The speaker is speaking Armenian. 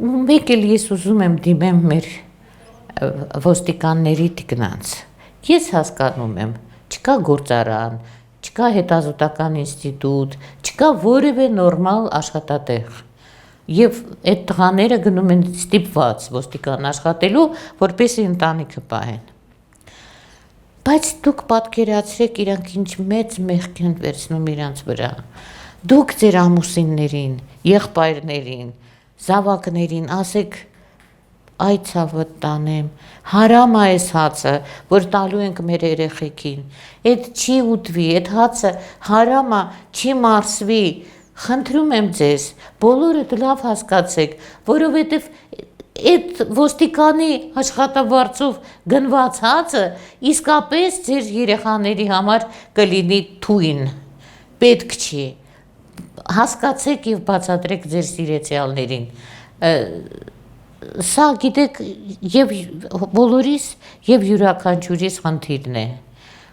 Մեկ էլ ես ուզում եմ դիմեմ մեր ոստիկանների տիկնանց։ Ես հասկանում եմ, չկա գործարան, չկա հետազոտական ինստիտուտ, չկա որևէ նորմալ աշխատատեղ։ Եվ այդ տղաները գնում են ստիպված ոստիկան աշխատելու, որպեսզի ընտանիքը պահեն։ Բայց դուք պատկերացրեք իրանք ինչ մեծ մեղք են վերցնում իրանց վրա։ Դուք ձեր ամուսիններին, եղբայրներին, զավակներին ասեք այ ցավը տանեմ, հարամ է այս հացը, որ տալու ենք մեր երեխեքին, այդ չի ուտվի, այդ հացը հարամ է, չի մարսվի, խնդրում եմ ձեզ, բոլորդ լավ հասկացեք, որովհետև այդ ոստիկանի աշխատավարձով գնված հացը իսկապես ձեր երեխաների համար կլինի թույն, պետք չի, հասկացեք և բացատրեք ձեր սիրեցյալներին, սա գիտեք և բոլորիս և յուրաքանչյուրիս խնդիրն է։